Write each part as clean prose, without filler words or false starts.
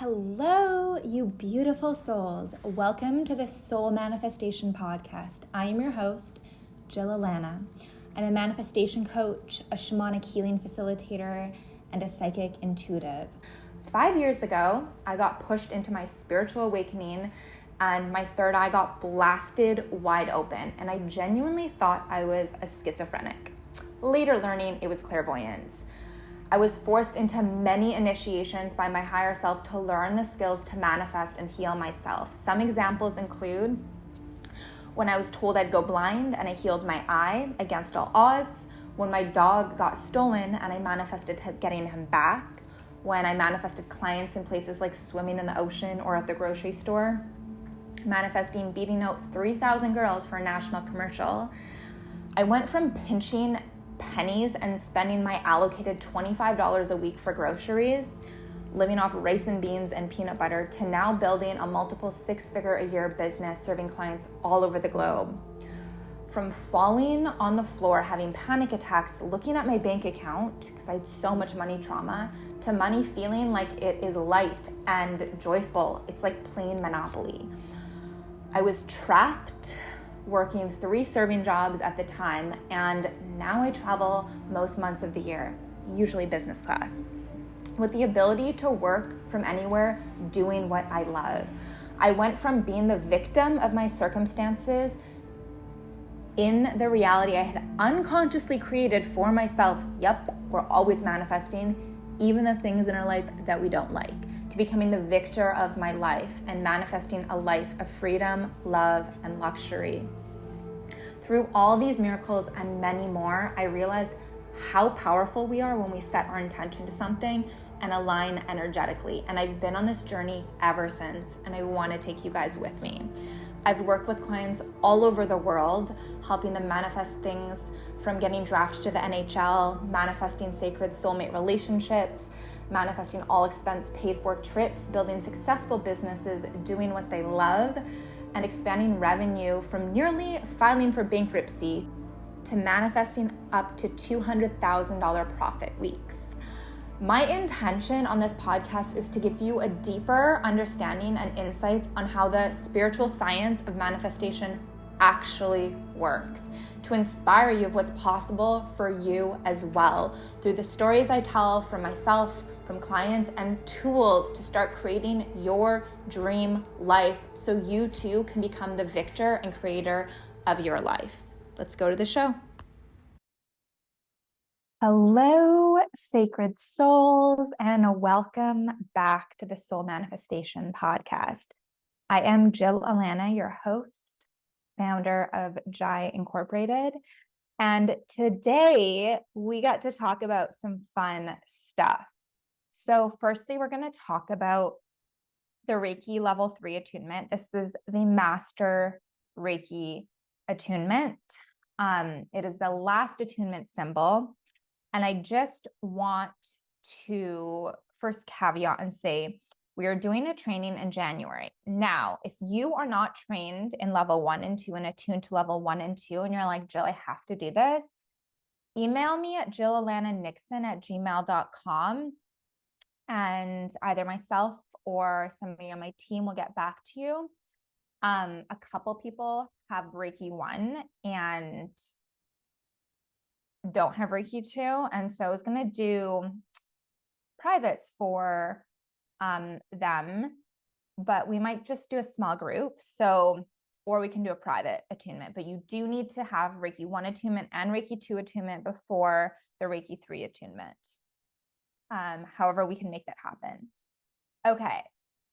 Hello, you beautiful souls. Welcome to the Soul Manifestation Podcast. I am your host, Jill Alana. I'm a manifestation coach, a shamanic healing facilitator, and a psychic intuitive. 5 years ago, I got pushed into my spiritual awakening and my third eye got blasted wide open, and I genuinely thought I was a schizophrenic. Later learning it was clairvoyance. I was forced into many initiations by my higher self to learn the skills to manifest and heal myself. Some examples include when I was told I'd go blind and I healed my eye against all odds, when my dog got stolen and I manifested getting him back, when I manifested clients in places like swimming in the ocean or at the grocery store, manifesting beating out 3,000 girls for a national commercial. I went from pinching pennies and spending my allocated $25 a week for groceries, living off rice and beans and peanut butter, to now building a multiple six-figure-a-year business serving clients all over the globe. From falling on the floor, having panic attacks, looking at my bank account because I had so much money trauma, to money feeling like it is light and joyful. It's like playing Monopoly. I was trapped working 3 serving jobs at the time, and now I travel most months of the year, usually business class, with the ability to work from anywhere doing what I love. I went from being the victim of my circumstances in the reality I had unconsciously created for myself. Yep, we're always manifesting, even the things in our life that we don't like, to becoming the victor of my life and manifesting a life of freedom, love, and luxury. Through all these miracles and many more, I realized how powerful we are when we set our intention to something and align energetically. And I've been on this journey ever since, and I want to take you guys with me. I've worked with clients all over the world, helping them manifest things from getting drafted to the NHL, manifesting sacred soulmate relationships, manifesting all expense paid for trips, building successful businesses, doing what they love, and expanding revenue from nearly filing for bankruptcy to manifesting up to $200,000 profit weeks. My intention on this podcast is to give you a deeper understanding and insights on how the spiritual science of manifestation actually works, to inspire you of what's possible for you as well, through the stories I tell from myself, from clients, and tools to start creating your dream life so you too can become the victor and creator of your life. Let's go to the show. Hello, sacred souls, and welcome back to the Soul Manifestation Podcast. I am Jill Alana, your host, founder of Jai Incorporated. And today we got to talk about some fun stuff. So firstly, we're going to talk about the Reiki level 3 attunement. This is the master Reiki attunement. It is the last attunement symbol. And I just want to first caveat and say, we are doing a training in January. Now, if you are not trained in level 1 and 2 and attuned to level 1 and 2, and you're like, Jill, I have to do this, email me at jillalananixon@gmail.com, and either myself or somebody on my team will get back to you. A couple people have Reiki 1 and don't have Reiki 2. And so I was going to do privates for them, but we might just do a small group. So, or we can do a private attunement, but you do need to have Reiki 1 attunement and Reiki 2 attunement before the Reiki 3 attunement. However, we can make that happen. Okay.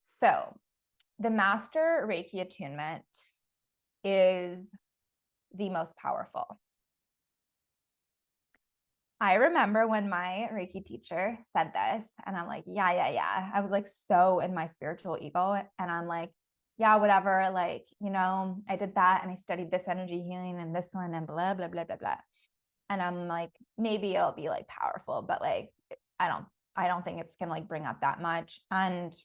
So the master Reiki attunement is the most powerful. I remember when my Reiki teacher said this, and I'm like, yeah. I was like so in my spiritual ego, and I'm like, yeah, whatever. Like, I did that and I studied this energy healing and this one and blah, blah, blah, blah, blah. And I'm like, maybe it'll be like powerful, but like, I don't think it's going to like bring up that much. And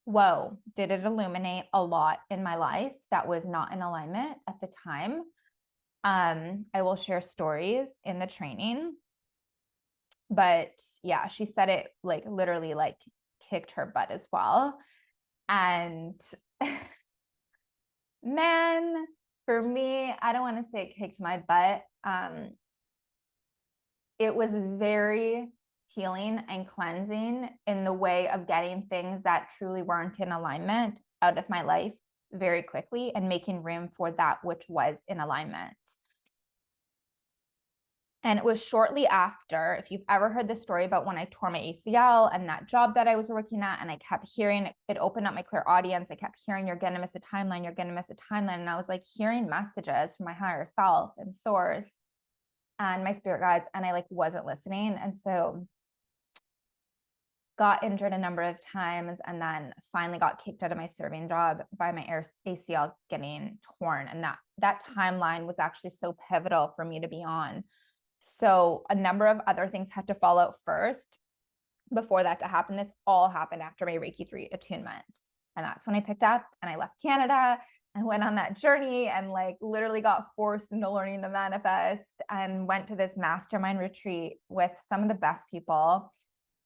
whoa, did it illuminate a lot in my life that was not in alignment at the time. I will share stories in the training, but yeah, she said it like literally like kicked her butt as well. And man, for me, I don't want to say it kicked my butt. It was very healing and cleansing in the way of getting things that truly weren't in alignment out of my life very quickly and making room for that which was in alignment. And it was shortly after, if you've ever heard the story about when I tore my ACL and that job that I was working at, and I kept hearing, it opened up my clear audience. I kept hearing, you're going to miss a timeline. You're going to miss a timeline. And I was like hearing messages from my higher self and source and my spirit guides. And I like wasn't listening. And so got injured a number of times and then finally got kicked out of my serving job by my ACL getting torn. And that timeline was actually so pivotal for me to be on. So a number of other things had to fall out first before that to happen. This all happened after my Reiki 3 attunement. And that's when I picked up and I left Canada and went on that journey and like literally got forced into learning to manifest and went to this mastermind retreat with some of the best people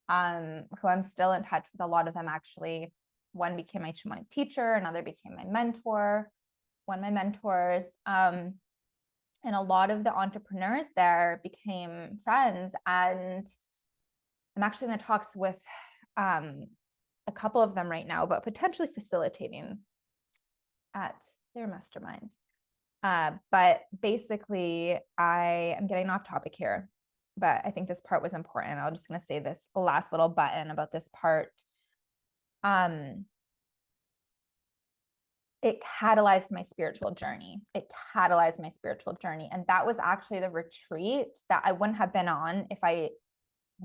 who I'm still in touch with, a lot of them actually. One became my shamanic teacher, another became my mentor, one of my mentors. And a lot of the entrepreneurs there became friends. And I'm actually in the talks with a couple of them right now about potentially facilitating at their mastermind. But basically, I am getting off topic here, but I think this part was important. I'm just going to say this last little button about this part. It catalyzed my spiritual journey. And that was actually the retreat that I wouldn't have been on if I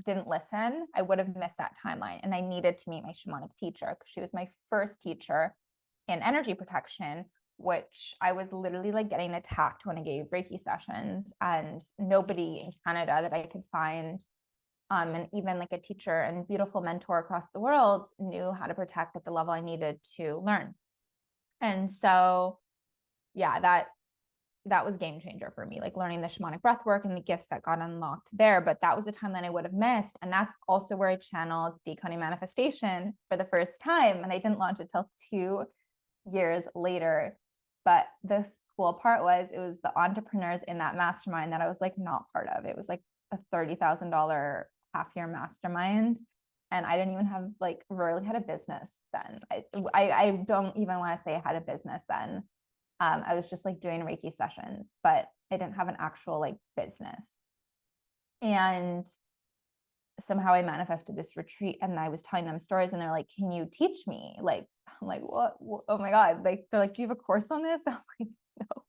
didn't listen. I would have missed that timeline. And I needed to meet my shamanic teacher because she was my first teacher in energy protection, which I was literally like getting attacked when I gave Reiki sessions, and nobody in Canada that I could find, and even like a teacher and beautiful mentor across the world knew how to protect at the level I needed to learn. And so, yeah, that was game changer for me, like learning the shamanic breath work and the gifts that got unlocked there. But that was a time that I would have missed. And that's also where I channeled decoding manifestation for the first time. And I didn't launch it till 2 years later. But the cool part was it was the entrepreneurs in that mastermind that I was like not part of. It was like a $30,000 half-year mastermind. And I didn't even have like rarely had a business then. I don't even want to say I had a business then. I was just like doing Reiki sessions, but I didn't have an actual like business. And somehow I manifested this retreat and I was telling them stories and they're like, can you teach me? Like, I'm like, what? Oh my God. Like, they're like, do you have a course on this? I'm like, no.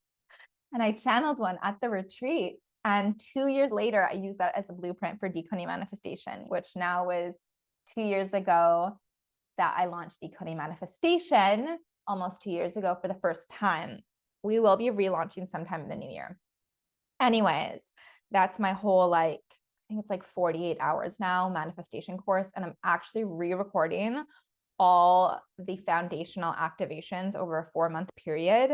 And I channeled one at the retreat. And 2 years later, I used that as a blueprint for decoding manifestation, which now was 2 years ago that I launched decoding manifestation, almost 2 years ago for the first time. We will be relaunching sometime in the new year. Anyways, that's my whole like, I think it's like 48 hours now manifestation course. And I'm actually re-recording all the foundational activations over a 4-month period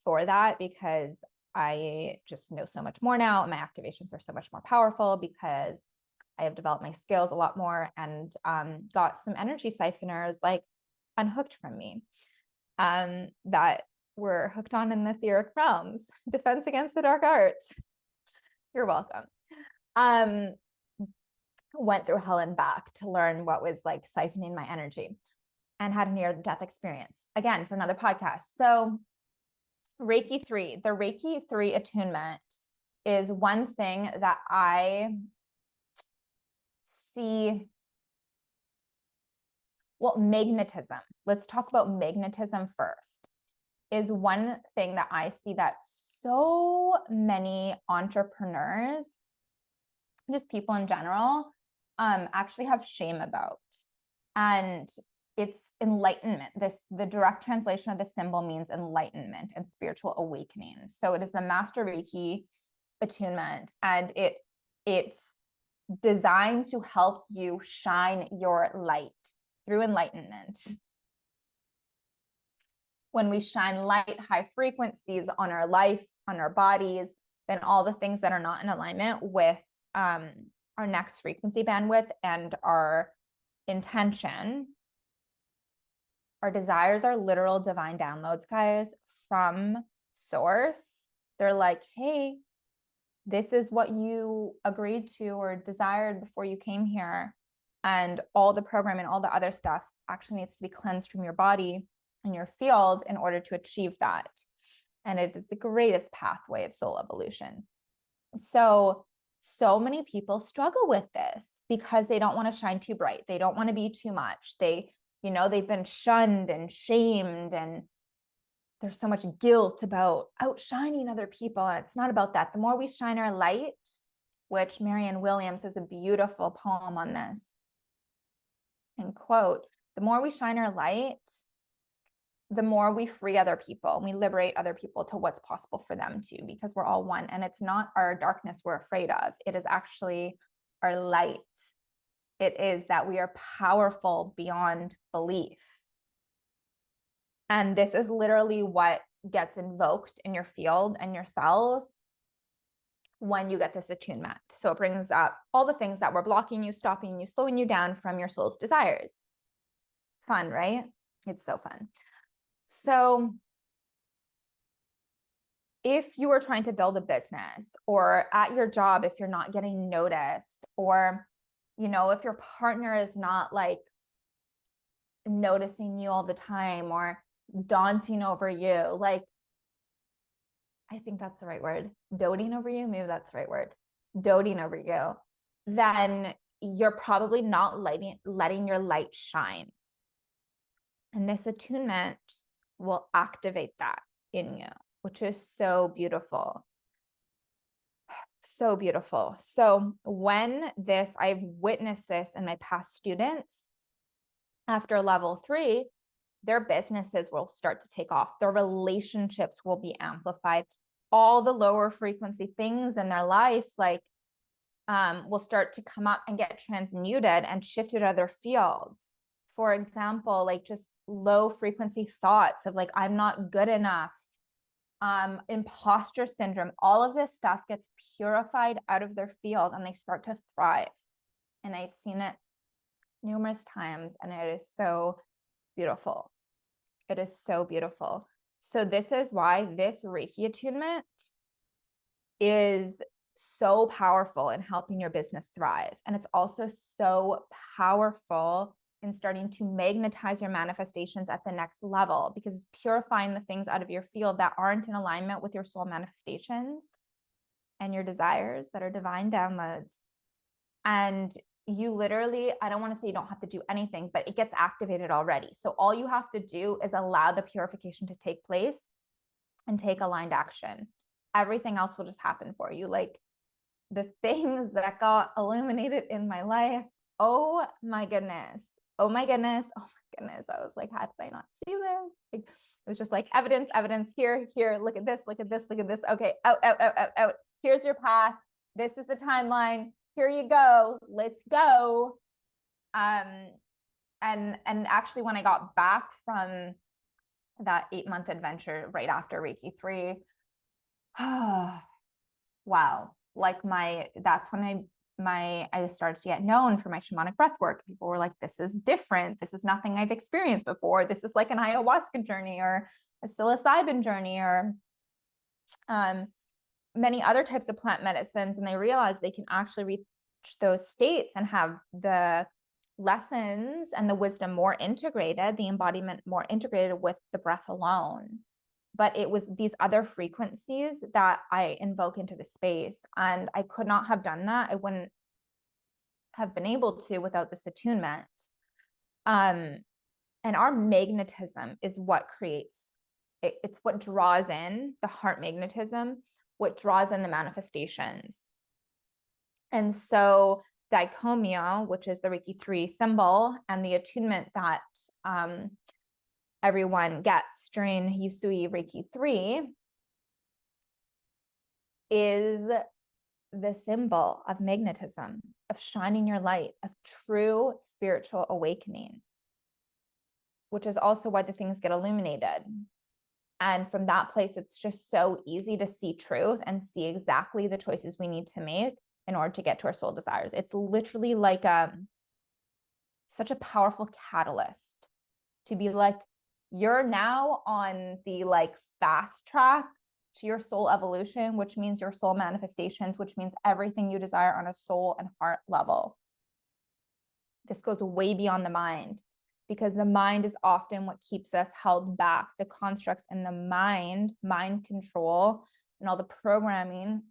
for that because I just know so much more now. And my activations are so much more powerful because I have developed my skills a lot more and got some energy siphoners like unhooked from me that were hooked on in the etheric realms. Defense against the dark arts. You're welcome. Went through hell and back to learn what was like siphoning my energy and had a near-death experience. Again, for another podcast. So Reiki 3, the Reiki 3 attunement is one thing that I see. Well, magnetism. Let's talk about magnetism first. Is one thing that I see that so many entrepreneurs, just people in general, actually have shame about. And it's enlightenment. The direct translation of the symbol means enlightenment and spiritual awakening. So it is the Master Reiki attunement, and it's designed to help you shine your light through enlightenment. When we shine light, high frequencies on our life, on our bodies, then all the things that are not in alignment with our next frequency bandwidth and our intention Our desires are literal divine downloads, guys, from source. They're like, hey, this is what you agreed to or desired before you came here. And all the program and all the other stuff actually needs to be cleansed from your body and your field in order to achieve that. And it is the greatest pathway of soul evolution. So many people struggle with this because they don't want to shine too bright. They don't want to be too much. They've been shunned and shamed, and there's so much guilt about outshining other people. And it's not about that. The more we shine our light, which Marianne Williams has a beautiful poem on this, and quote, the more we shine our light, the more we free other people and we liberate other people to what's possible for them too, because we're all one. And it's not our darkness we're afraid of. It is actually our light. It is that we are powerful beyond belief. And this is literally what gets invoked in your field and your cells when you get this attunement. So it brings up all the things that were blocking you, stopping you, slowing you down from your soul's desires. Fun, right? It's so fun. So if you are trying to build a business, or at your job, if you're not getting noticed, or, if your partner is not like noticing you all the time or daunting over you, like, I think that's the right word, doting over you, maybe that's the right word, doting over you, then you're probably not letting your light shine. And this attunement will activate that in you, which is so beautiful. So beautiful. So when I've witnessed this in my past students, after level 3, their businesses will start to take off. Their relationships will be amplified. All the lower frequency things in their life, like, will start to come up and get transmuted and shifted to other fields. For example, like just low frequency thoughts of like, I'm not good enough, imposter syndrome, all of this stuff gets purified out of their field and they start to thrive. And I've seen it numerous times, and it is so beautiful. It is so beautiful. So this is why this Reiki attunement is so powerful in helping your business thrive. And it's also so powerful in starting to magnetize your manifestations at the next level, because it's purifying the things out of your field that aren't in alignment with your soul manifestations and your desires that are divine downloads. And you literally, I don't want to say you don't have to do anything, but it gets activated already. So all you have to do is allow the purification to take place and take aligned action. Everything else will just happen for you. Like the things that got illuminated in my life, oh my goodness. Oh my goodness. Oh my goodness. I was like, how did I not see this? Like, it was just like evidence, here, look at this, look at this, look at this. Okay, out. Here's your path. This is the timeline. Here you go. Let's go. And actually, when I got back from that 8-month adventure right after Reiki 3, wow. Like that's when I started to get known for my shamanic breath work. People were like, this is different. This is nothing I've experienced before. This is like an ayahuasca journey or a psilocybin journey or many other types of plant medicines. And they realized they can actually reach those states and have the lessons and the wisdom more integrated, the embodiment more integrated with the breath alone. But it was these other frequencies that I invoke into the space. And I could not have done that. I wouldn't have been able to without this attunement. And our magnetism is what creates, it's what draws in the heart magnetism, what draws in the manifestations. And so dicomio, which is the Reiki 3 symbol, and the attunement that everyone gets during Usui Reiki 3 is the symbol of magnetism, of shining your light, of true spiritual awakening, which is also why the things get illuminated. And from that place, it's just so easy to see truth and see exactly the choices we need to make in order to get to our soul desires. It's literally like such a powerful catalyst to be like, you're now on the like fast track to your soul evolution, which means your soul manifestations, which means everything you desire on a soul and heart level. This goes way beyond the mind, because the mind is often what keeps us held back. The constructs in the mind control, and all the programming,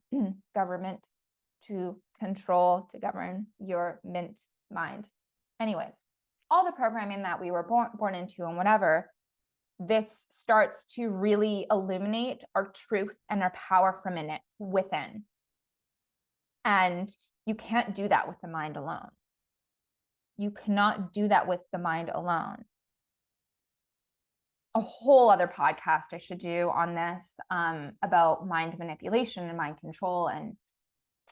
government to control, to govern your mint mind. Anyways, all the programming that we were born into and whatever, this starts to really illuminate our truth and our power from within. And you can't do that with the mind alone. You cannot do that with the mind alone. A whole other podcast I should do on this, about mind manipulation and mind control and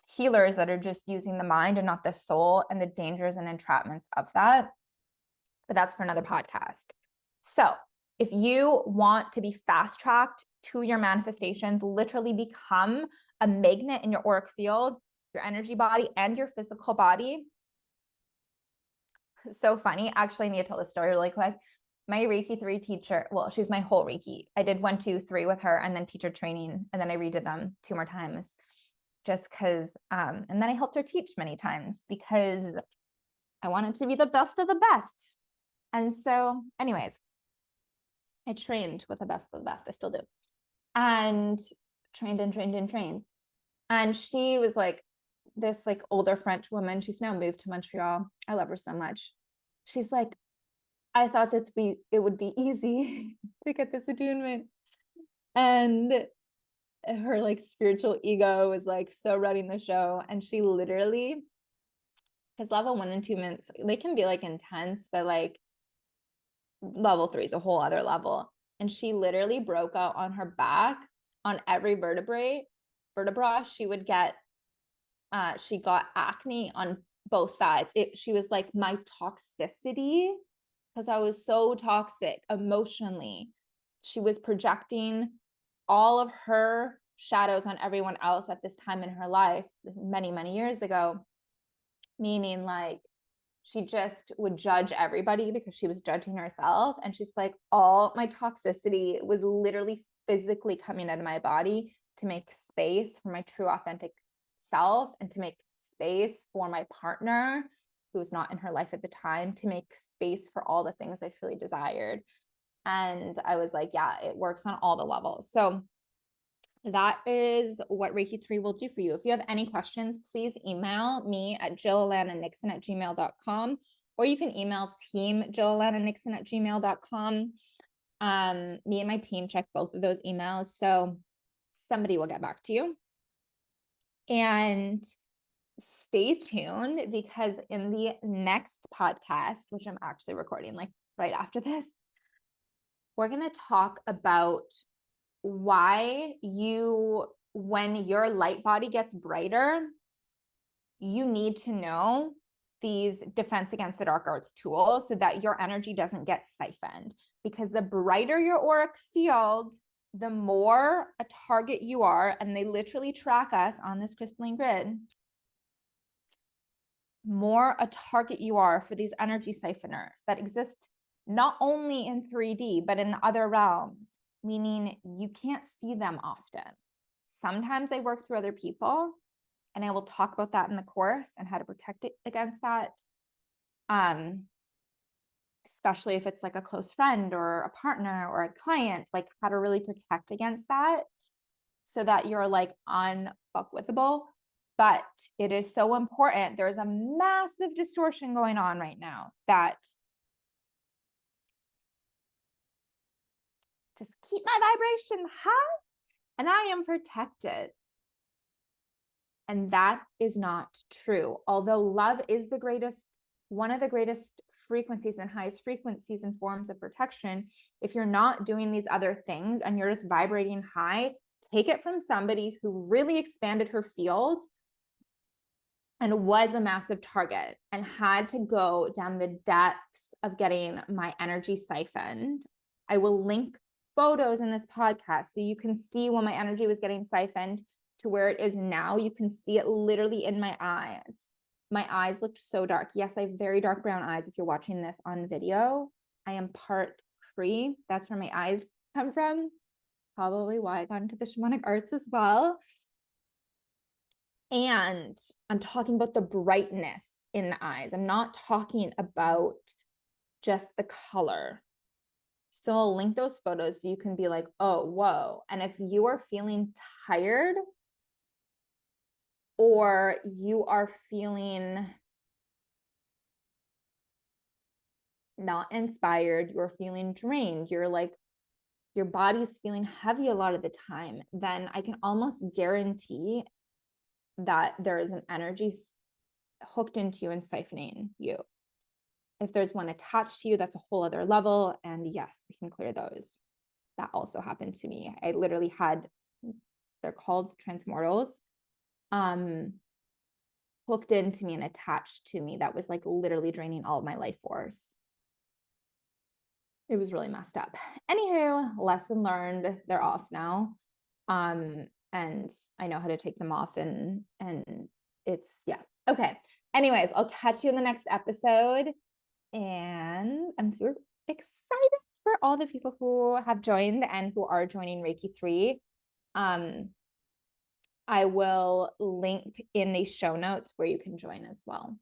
healers that are just using the mind and not the soul, and the dangers and entrapments of that. But that's for another podcast. So if you want to be fast-tracked to your manifestations, literally become a magnet in your auric field, your energy body, and your physical body. So funny. Actually, I need to tell this story really quick. My Reiki 3 teacher, well, she's my whole Reiki. I did 1, 2, 3 with her, and then teacher training, and then I redid them 2 more times just because, and then I helped her teach many times because I wanted to be the best of the best. And so anyways, I trained with the best of the best. I still do. And trained. And she was like this like older French woman. She's now moved to Montreal. I love her so much. She's like, I thought that it would be easy to get this attunement. And her like spiritual ego was like so running the show. And she literally, because level 1 and 2 mints, they can be like intense, but like level 3 is a whole other level. And she literally broke out on her back on every vertebra. She would get, she got acne on both sides. She was like, my toxicity, because I was so toxic emotionally. She was projecting all of her shadows on everyone else at this time in her life, many, many years ago, meaning like she just would judge everybody because she was judging herself. And she's like, all my toxicity was literally physically coming out of my body to make space for my true authentic self, and to make space for my partner who was not in her life at the time, to make space for all the things I truly desired. And I was like, yeah, it works on all the levels. So that is what Reiki 3 will do for you. If you have any questions, please email me at JillAlanaNixon@gmail.com, or you can email team JillAlanaNixon@gmail.com. Me and my team check both of those emails, so somebody will get back to you. And stay tuned, because in the next podcast, which I'm actually recording like right after this, we're going to talk about why when your light body gets brighter, you need to know these defense against the dark arts tools so that your energy doesn't get siphoned. Because the brighter your auric field, the more a target you are, and they literally track us on this crystalline grid, more a target you are for these energy siphoners that exist not only in 3D, but in the other realms, meaning you can't see them often. Sometimes I work through other people, and I will talk about that in the course and how to protect it against that. Especially if it's like a close friend or a partner or a client, like how to really protect against that so that you're like unfuckwithable. But it is so important. There's a massive distortion going on right now that just keep my vibration high and I am protected. And that is not true. Although love is the greatest, one of the greatest frequencies and highest frequencies and forms of protection, if you're not doing these other things and you're just vibrating high, take it from somebody who really expanded her field and was a massive target and had to go down the depths of getting my energy siphoned. I will link photos in this podcast so you can see when my energy was getting siphoned to where it is now. You can see it literally in my eyes. My eyes looked so dark. Yes, I have very dark brown eyes if you're watching this on video. I am part Cree. That's where my eyes come from. Probably why I got into the shamanic arts as well. And I'm talking about the brightness in the eyes. I'm not talking about just the color. So I'll link those photos so you can be like, oh, whoa. And if you are feeling tired or you are feeling not inspired, you're feeling drained, you're like, your body's feeling heavy a lot of the time, then I can almost guarantee that there is an energy hooked into you and siphoning you. If there's one attached to you, that's a whole other level. And yes, we can clear those. That also happened to me. I literally had, they're called transmortals, hooked into me and attached to me. That was like literally draining all of my life force. It was really messed up. Anywho, lesson learned. They're off now. And I know how to take them off, and it's, yeah. Okay. Anyways, I'll catch you in the next episode. And I'm super excited for all the people who have joined and who are joining Reiki 3. I will link in the show notes where you can join as well.